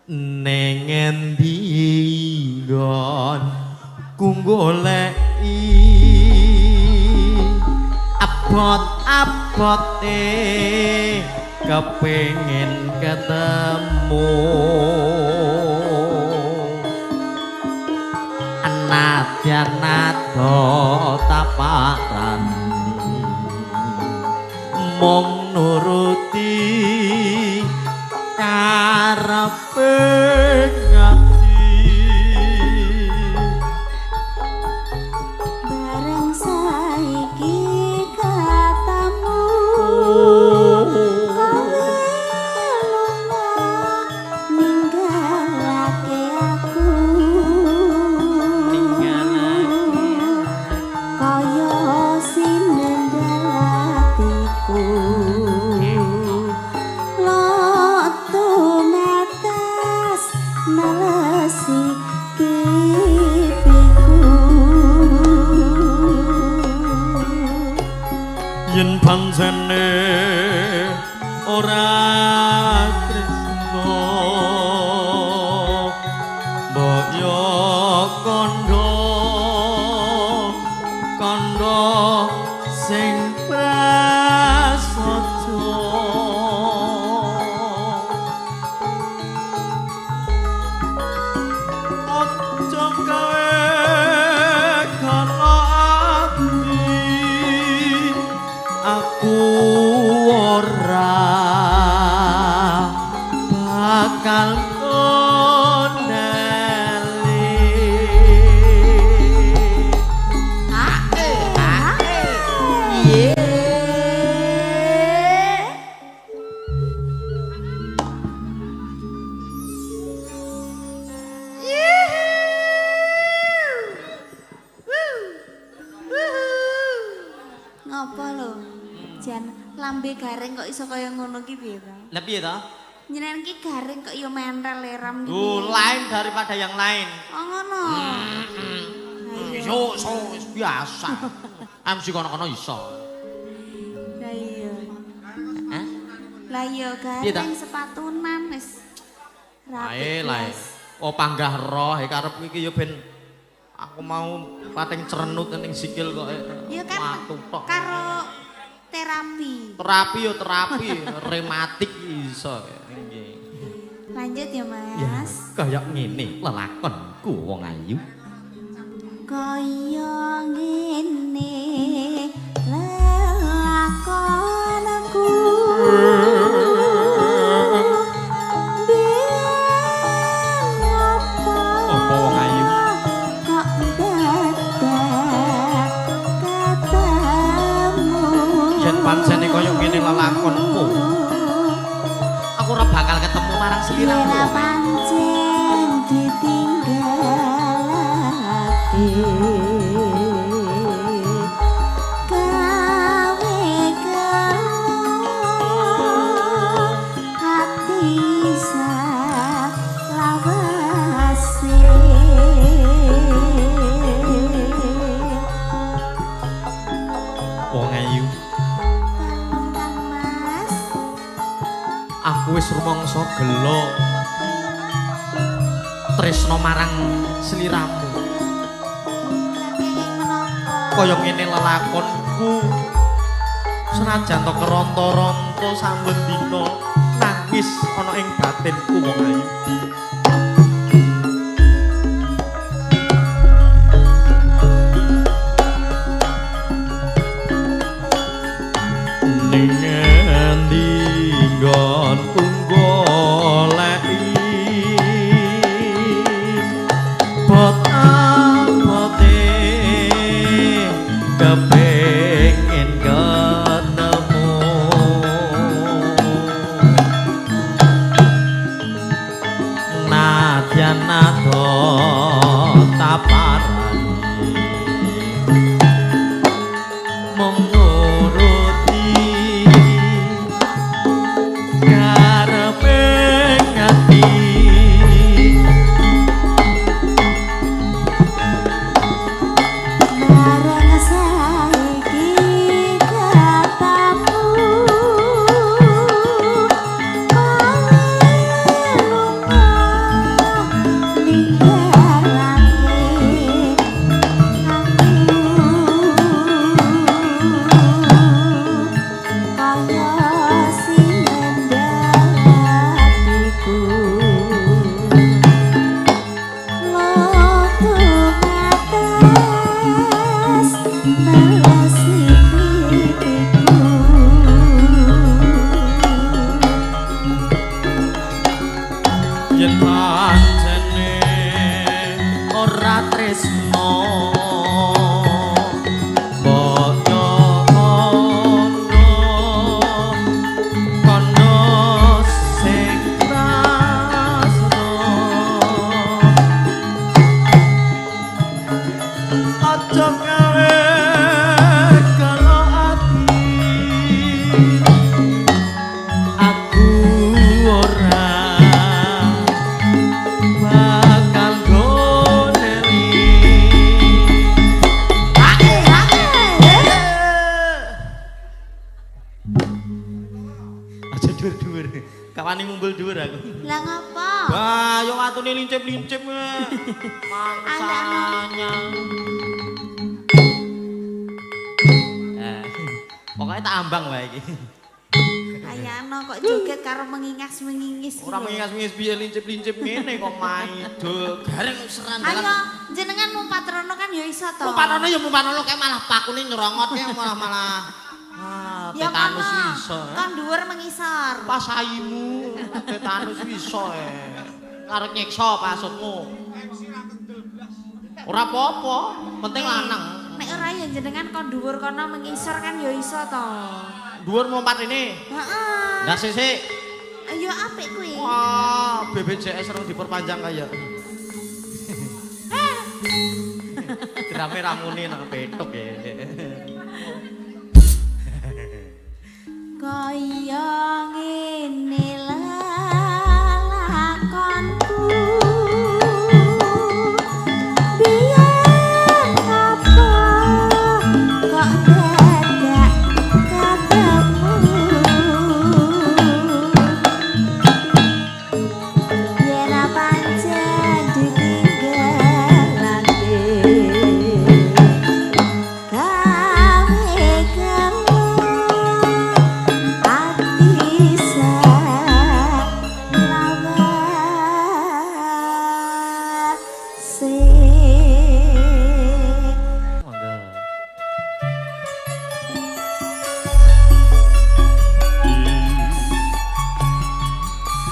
ning endi nggon ku goleki abot-abote kepengin ketemu anadyan nado taparan mung nuruti karepe ngati bareng saiki katamu kowe lunga ninggalake aku kaya sinendal atiku lotu metes nelesi kipiku yen pancene ora tresno mbok yo kandha sing prasaja aja gawe kana ati aku ora bakal koneli ngopo lho jan lambe garing kok iso kaya ngono ki piye ta lah piye to jenengan ki garing kok ya mentel leram ki lain daripada yang lain oh ngono iso biasa MC kono-kono iso lah iya hah lah iya garing sepatunan wis rapi lae oh panggah roh karep iki ya ben aku mau pating crenut ning sikil kok ya kan karo terapi rematik iso nggih lanjut ya Mas kaya ngene lelakonku wong ayu kaya ngene lelakonku apa wong ayu kok dadak katamu yen pancene kaya ngene lelakonku aku ora bakal ketemu marang sliramu ora pancen ditinggalake gawe hati salawase wong ayu Mas aku wis rumangsa gelo tresno marang sliramu kaya ngene lelakonku senajan to keronto-ronto saben dina nangis ana ing batinku wong ayu ning endi nggonku goleki bot-abote kepengin ketemu nadyan nado taparani mung nuruti karepe ngati bareng saiki katamu kowe lunga yen pancene ora tresno Kawani ngumpul dhuwur aku. Lah ngapa? Bah, yo watune lincip-lincip. Mangsanya. Pokoknya tak ambang wae iki. Ayano kok joget karo mengingas-mengingis. Ora mengingas-mengis piye lincip-lincip ngene kok maidul. Gareng serandalan. Ayo, jenengan mumpatrono kan ya iso to. Mumpatrono ya mumpatrono kayak malah pakune nyerongot ya malah tetanus iso. Kan dhuwur mengisor. Pasaimu tetanus iso ngarep nyiksa pasutmu. Ora apa-apa, penting lanang. Nek ora ya jenengan kon dhuwur kono mengisor kan ya iso to. Dhuwur lompat ini. Heeh. Ndak sik. Ayo apik kuwi. Wah, BPJS rung diperpanjang kaya. Drame ramune nang petuk ya. Kaya ngene lakonku biyen apa kok dadak ketemu yen pancen ditinggalake gawe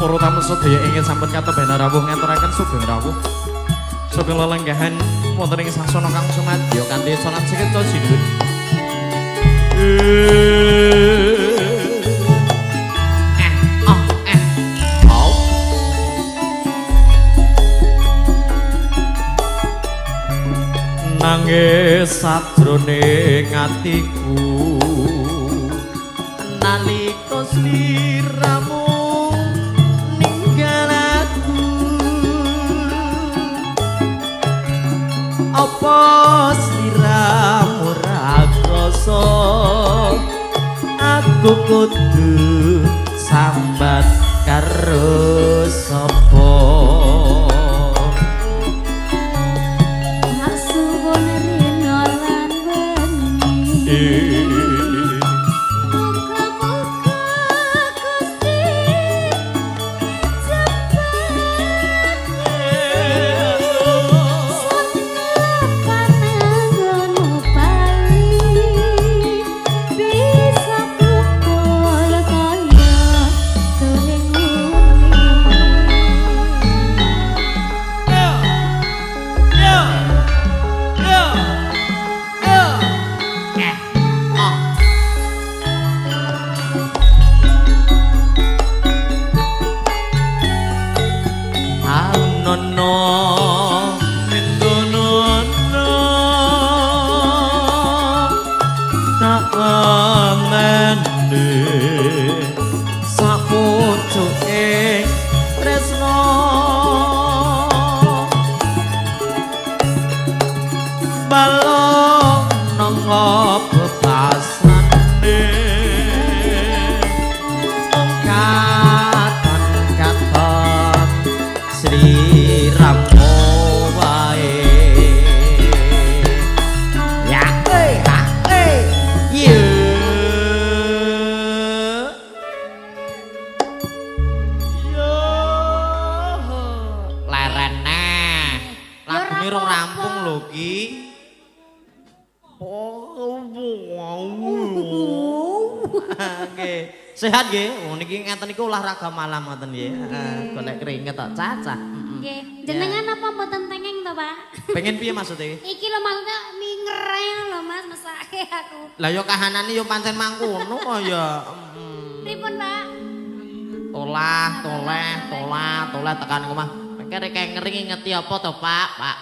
para tamu sedaya ingin sampun katemben rawuh ngaturaken sugeng rawuh sugeng lelenggahan wonten ing sasana kang sumadya kanthi salat seketa singgih nangis sadrone atiku nalika sliramu apa sliramu ra krasa aku kudu sambat karo sapa ngasuwun rina lan weni balong nang bebasane katon Sri Ramo wae ya ye yo lerene lagune rong rampung lho ki. Oh, wow. Nggih. Sehat nggih. Oh niki ngeten niku olahraga malam ngoten nggih. Golek keringet tok cacah. Nggih. Jenengan apa mboten tengeng to, Pak? Pengen piye maksudnya? Iki lho maksudnya mingereng lho Mas, mesake aku. Lah yo kahanane yo pancen mangkono kok ya. Pripun, Pak? Tolah tekan omah. Kere kayak ngering ngeti apa to, Pak? Pak.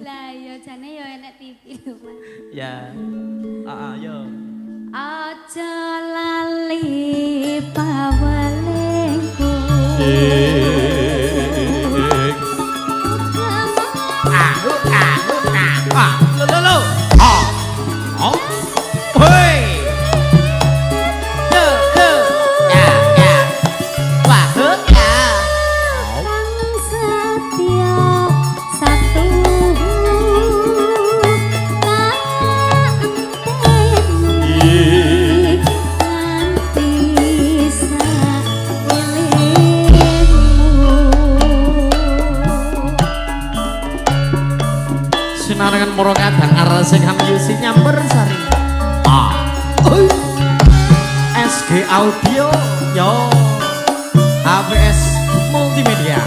Lah ya jane ya enek TV lho, Pak. Ya. Yo. Aja lali pawalengku. Lolo. Hei. Sinarengan moro kadang aresing hamyusi nyamber sari. SG Audio yo HVS Multimedia.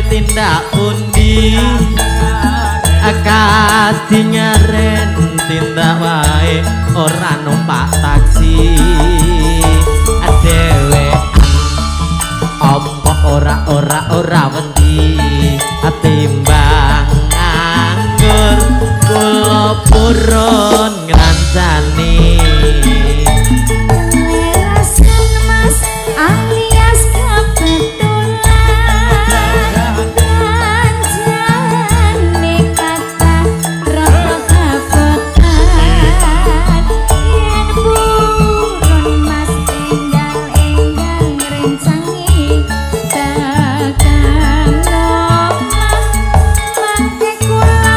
tindak pundi akad dinyaren tindak wae ora numpak taksi dhewe apa ora wedi timbang nganggur kula purun ngrancani lerasan mas alias kebetulan kanjane kata roh kabotan yen purun mas enggal ngrencangi takkan omah mangke kula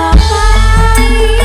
opahi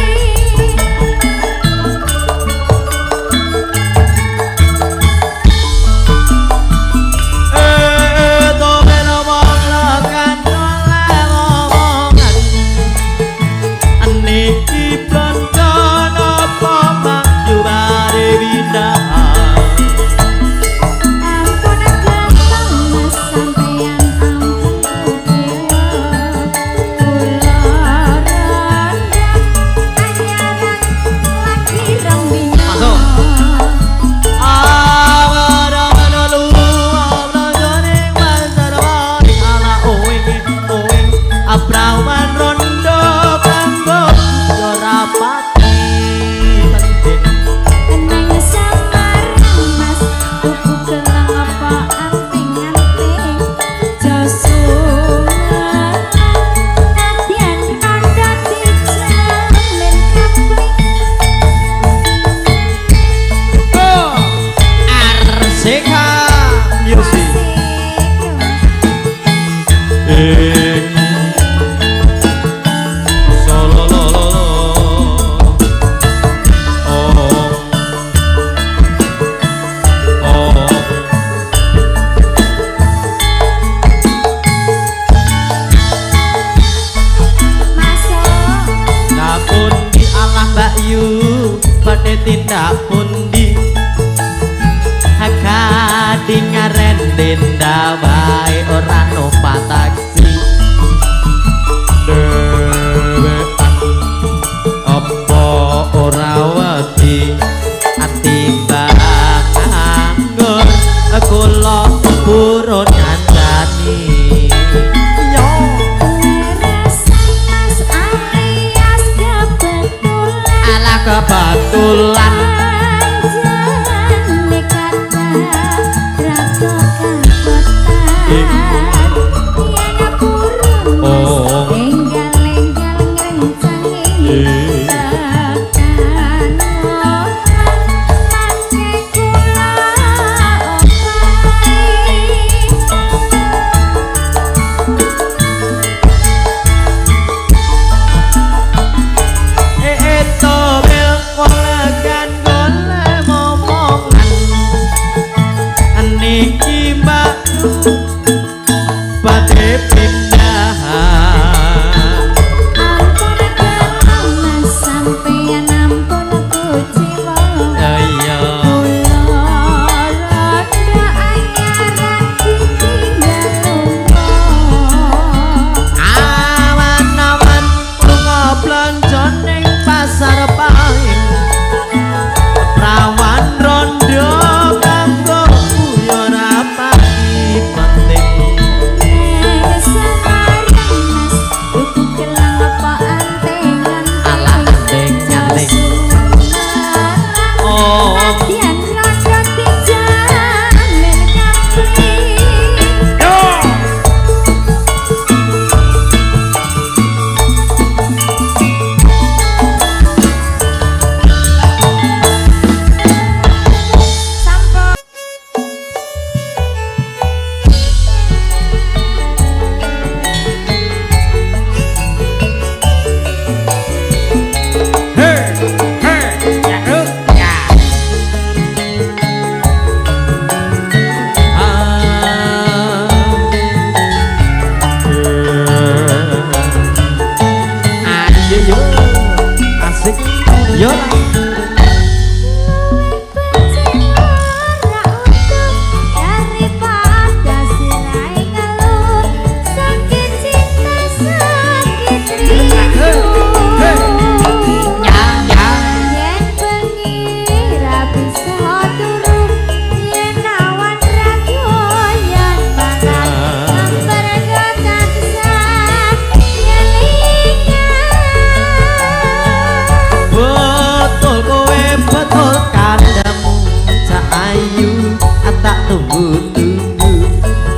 tunggu-tunggu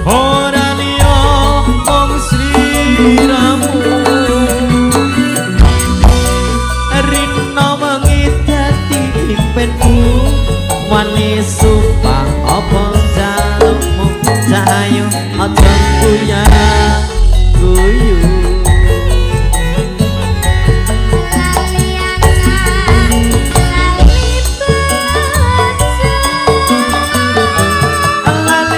ora liya mung sliramu rino wengi dadi impenku wani sumpah apa jalukmu cahayu aja kuyang guyu lali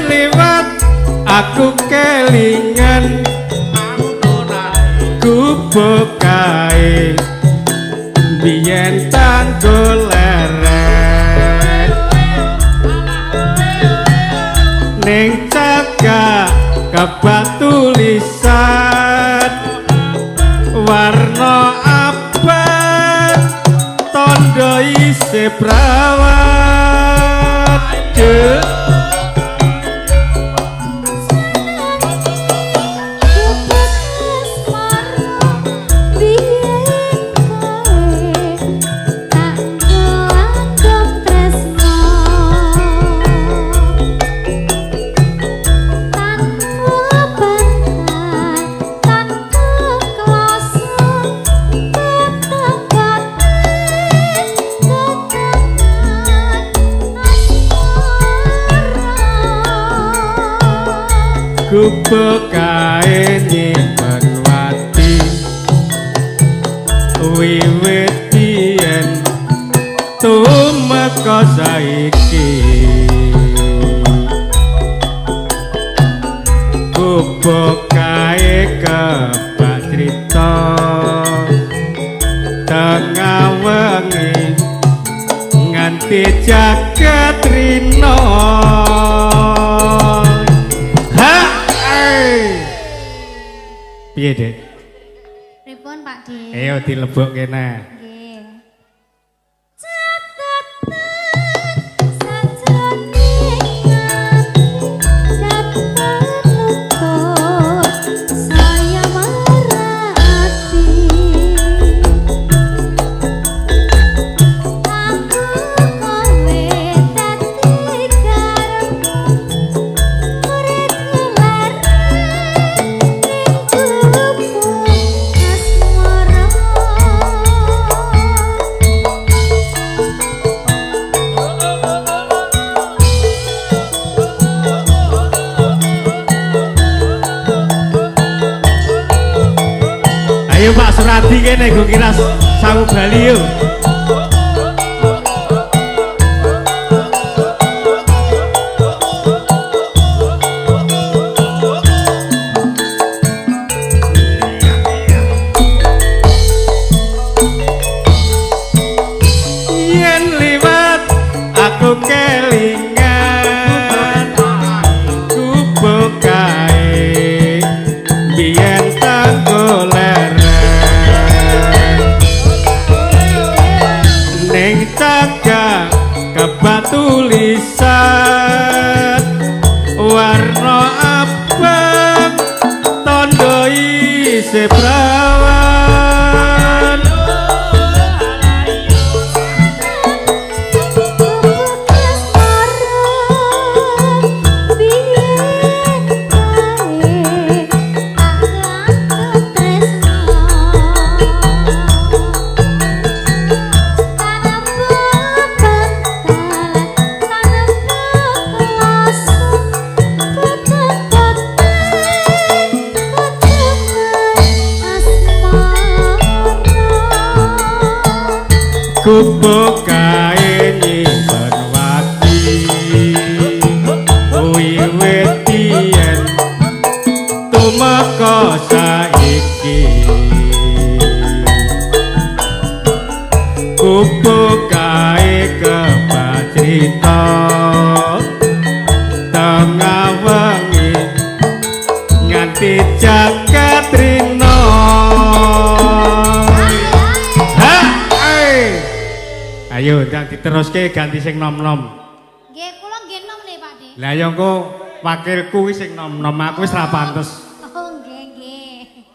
liwat aku kelingan gubuk kae biyen tanggul leret ning cagak kebak tulisan warna abang tondo isih prawat gubuk kae nyimpen wati wiwit biyen tumeka saiki gubuk kae kebak crita tengah wengi nganti jagat rina piye Dek? Pripun Pak Dik? Ayo dilebok kene. Nggih. Ayo Pak Suradi kene go kira sangu Bali yo. Yen liwat aku kelingan gubuk kae biyen tanggul ning cagak kebak tulisan warna abang tondo isih prawan gubuk kae nyimpen wati wiwit biyen tumeka saiki gubuk kae kebak crita tengah wengi nganti jagat rina. Ayo ndang diteruske ganti sing nom-nom. Nggih, kula nggih nom le Pak Dik. Lah ya engko wakilku wis sing nom-nom, aku wis ra pantes. Oh nggih nggih.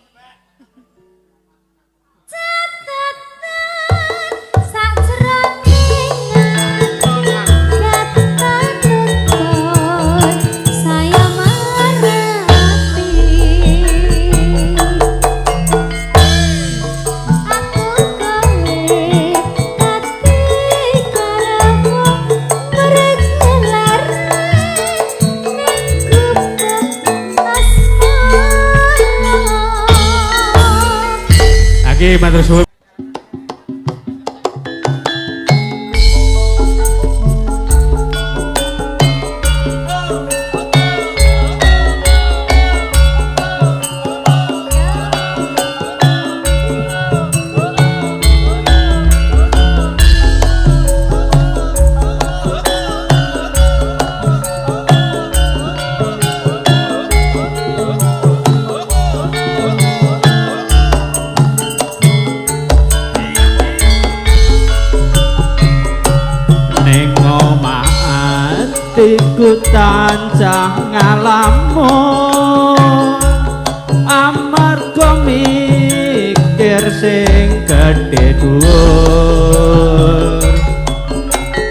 Oke, matur suwun. tancah ngalamun amarga mikir sing gedhe dhuwur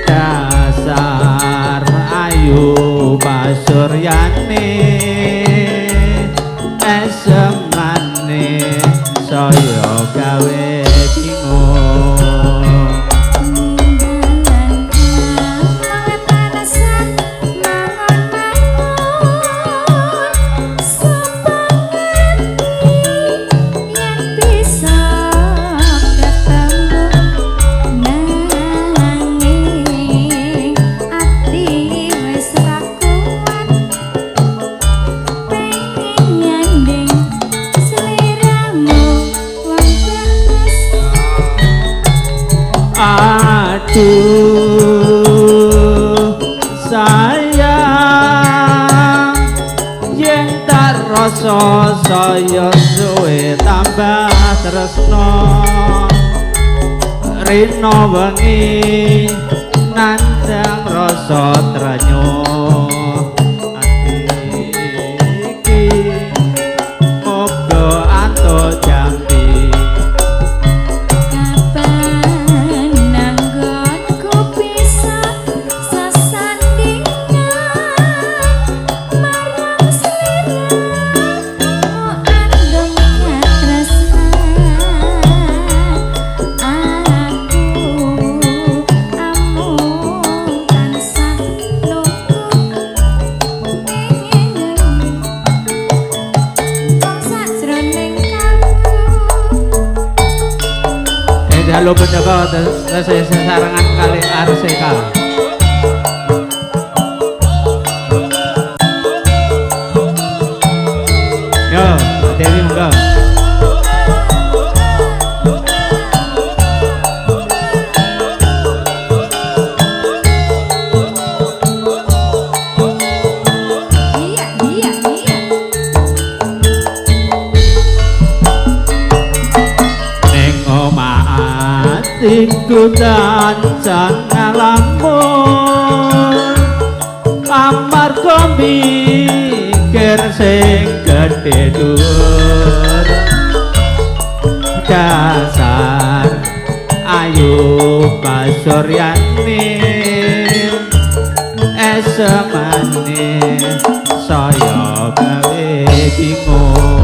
dasar ayu pasuryane esemane saya gawe bingung aduh sayang yen tak rasa saya suwe tambah tresno rino wengi nandang rasa trenyo ati iki moga ato jambi Halo penjaga sarangan kali RCK. Yo, Dewi monggo. Iku tancah ngalamun amarga mikir sing gedhe dhuwur dasar ayu pasuryane esemane saya gawe bingung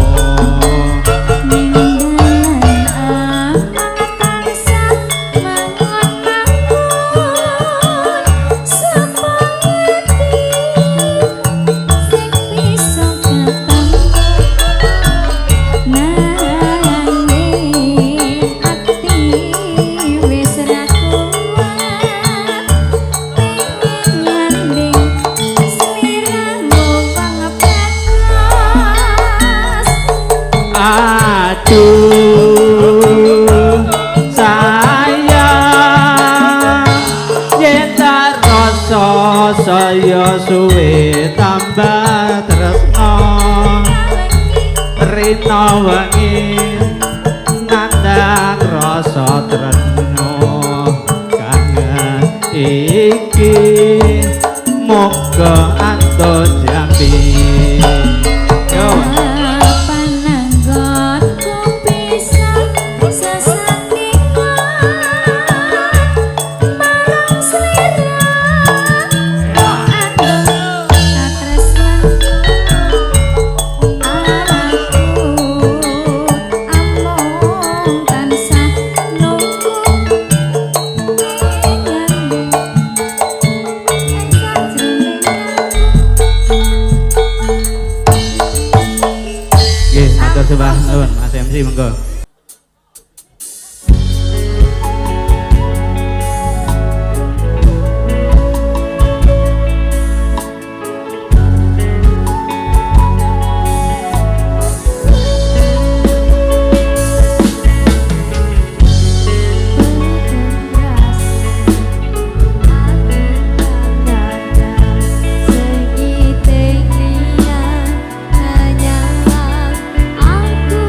aduh sayang yen tak rasa saya suwe tambah tresno rina wengi nandang rasa trenyo kangen iki moga anto jambi yo Coba nuwun Mas MC monggo. Aku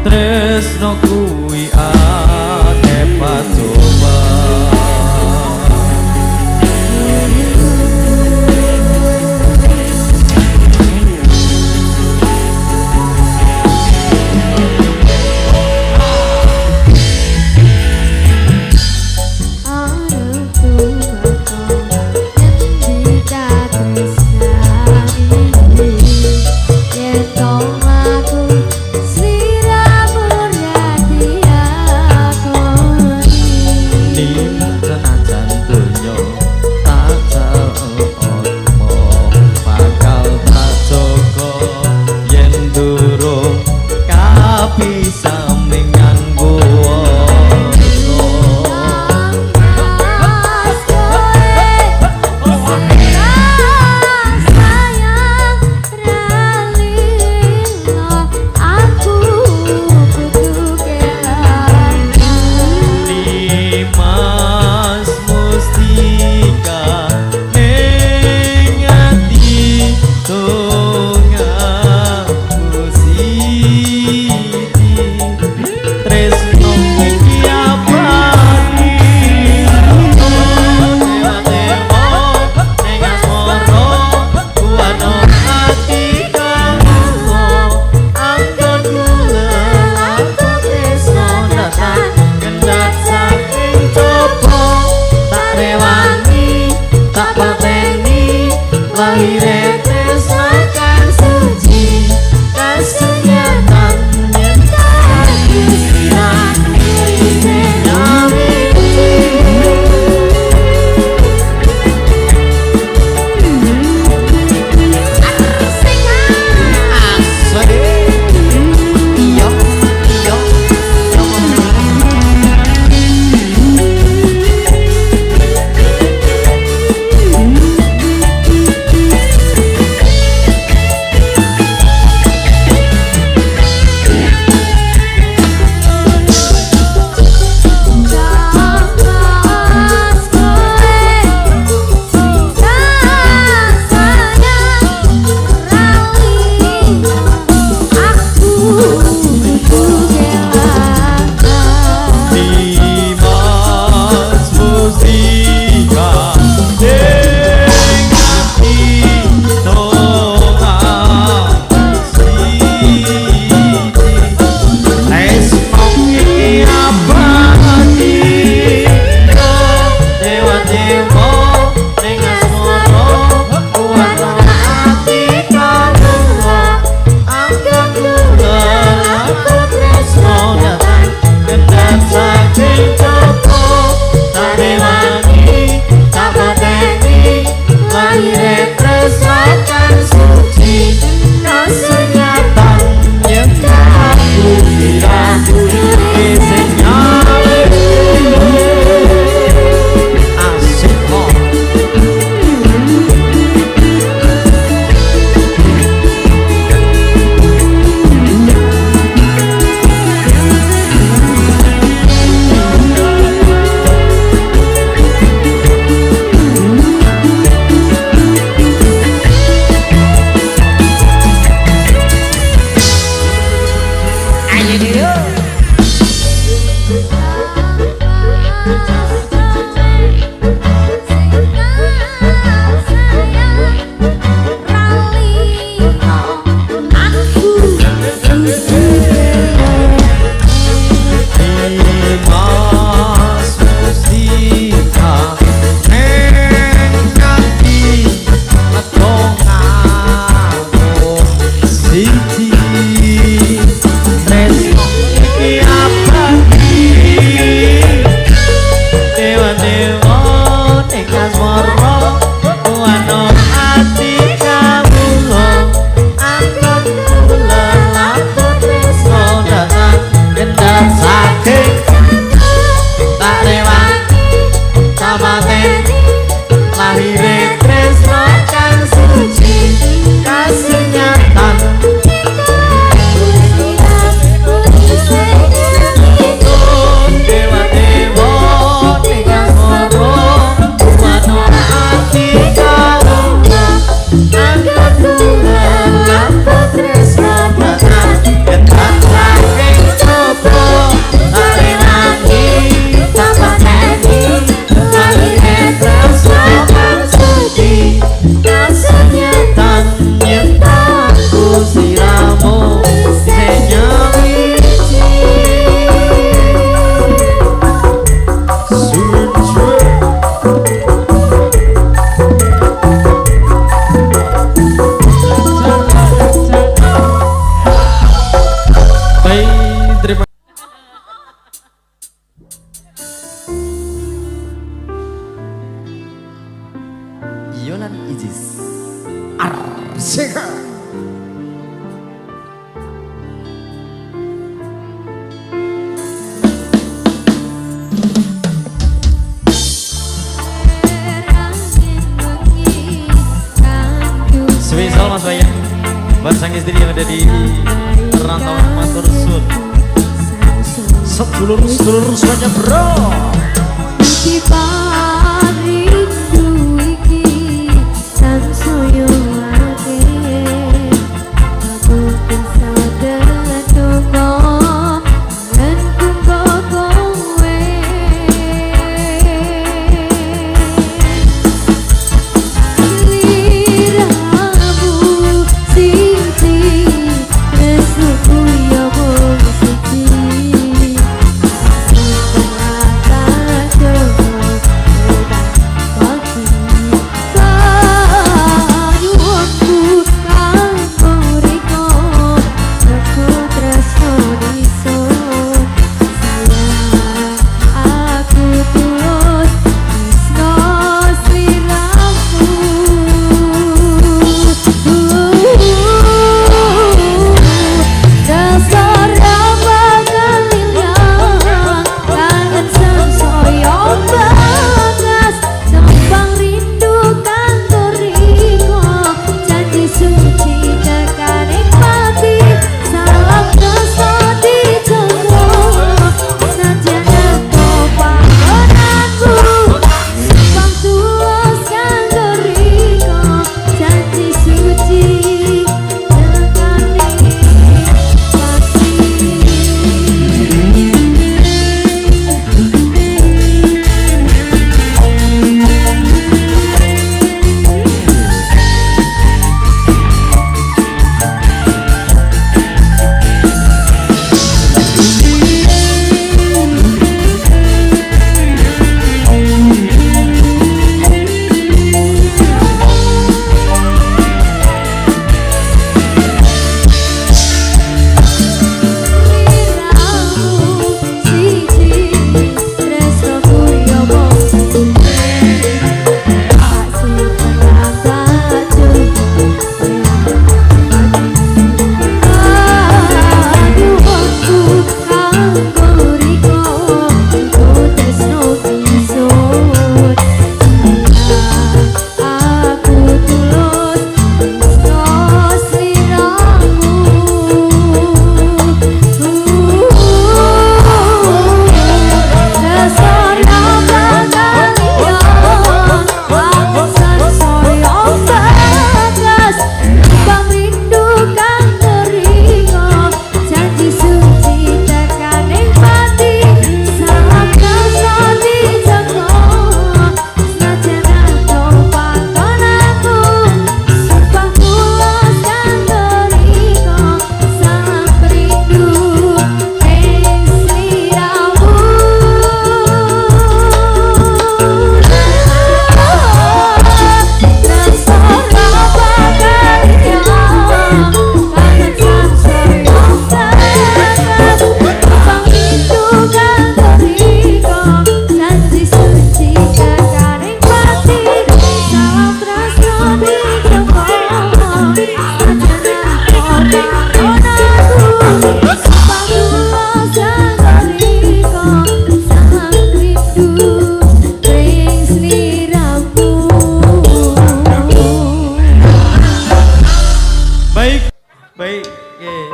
tresno kuwi akeh pacoba Yen tong laku sliramu nyati sang istri yang ada di perantauan matur sun. Sedulur-sedulur semuanya bro.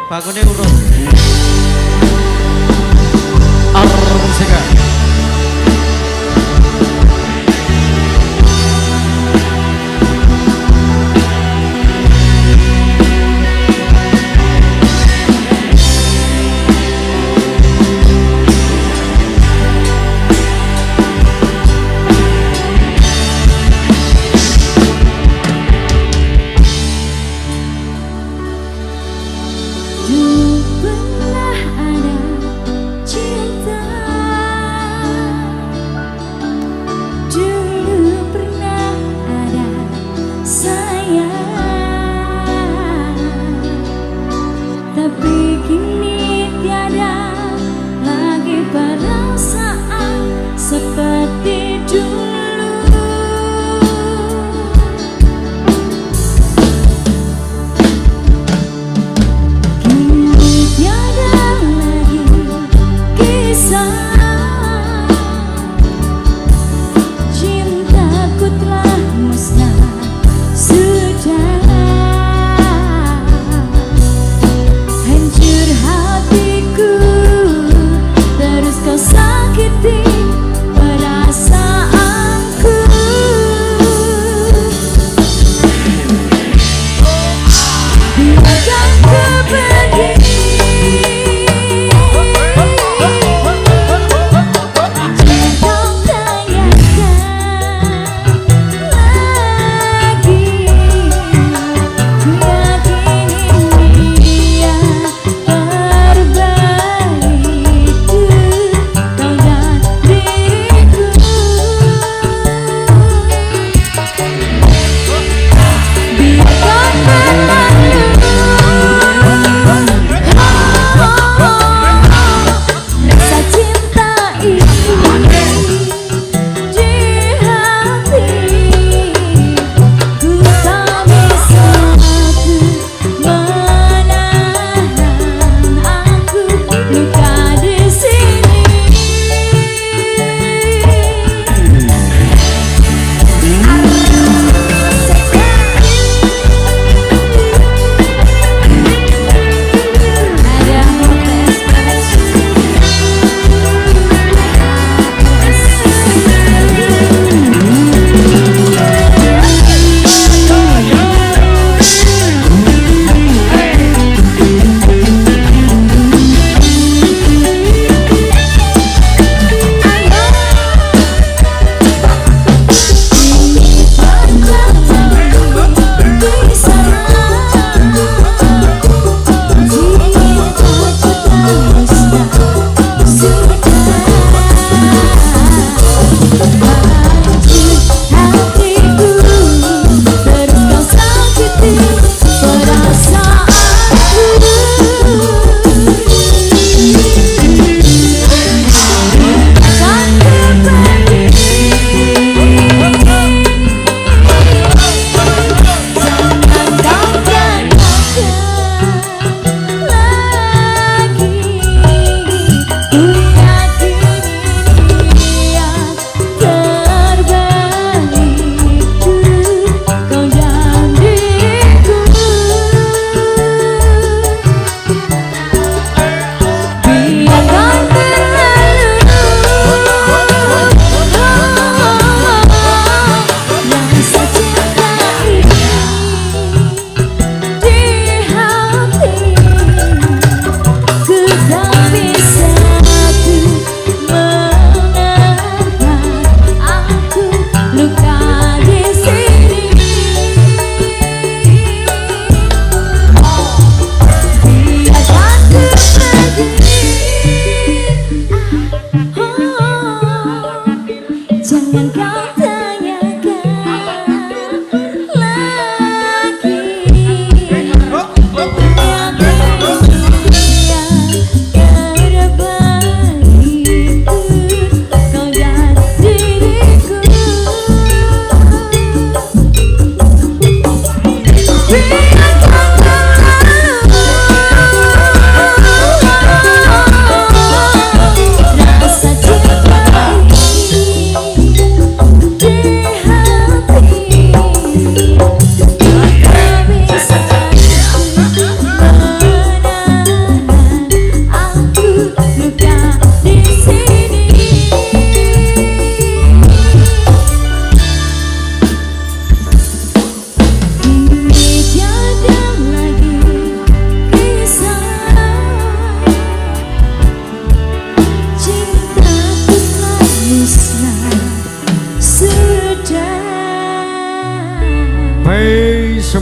Bakune urut. Musika. Dulu pernah ada cinta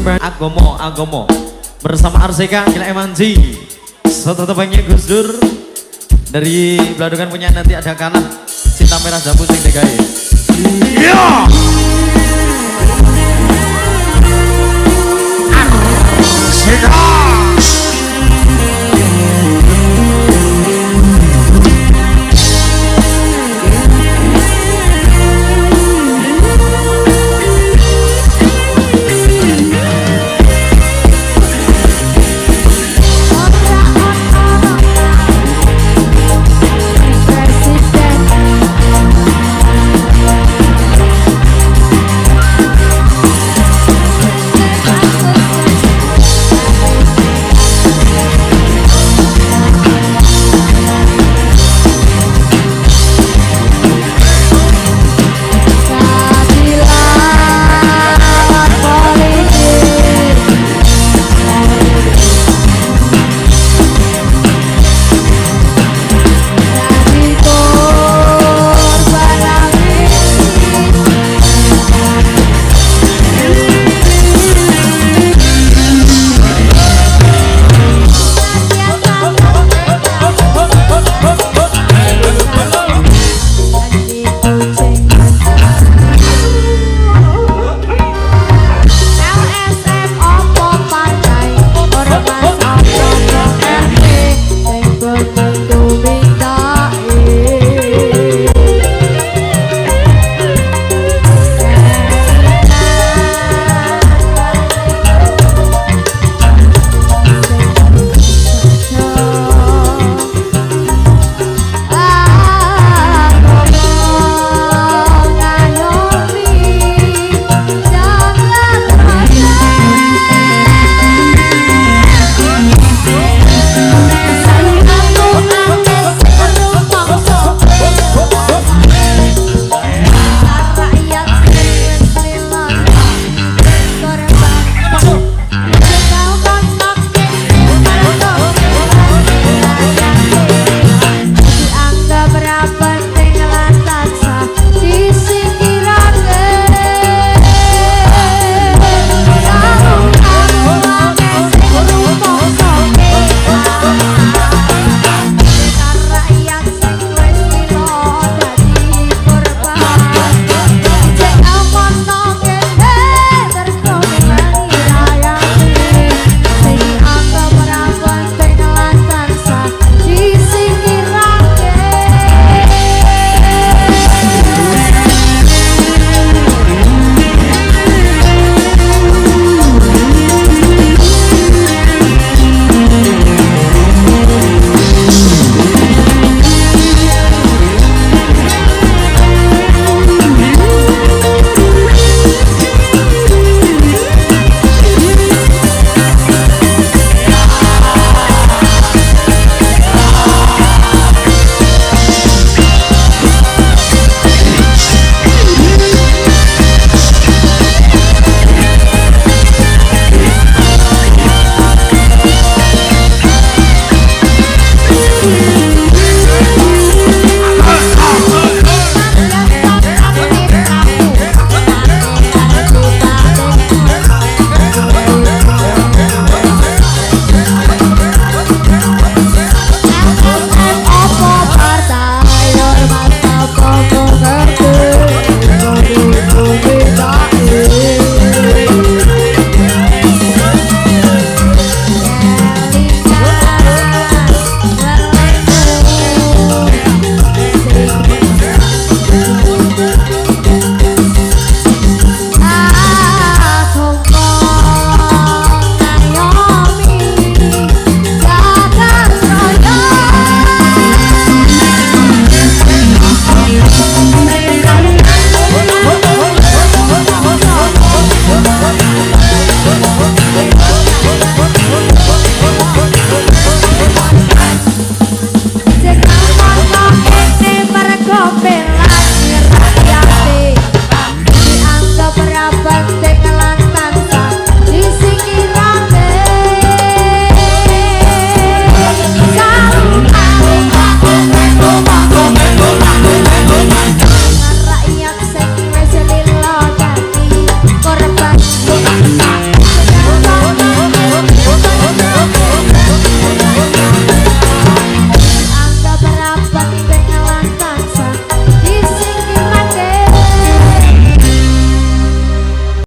Agomo bersama Arsika Gila Emanji Soto tebangnya Gus Dur dari Beladukan punya nanti ada kalah Cinta Merah Jambu sing degai. Iya. Arsika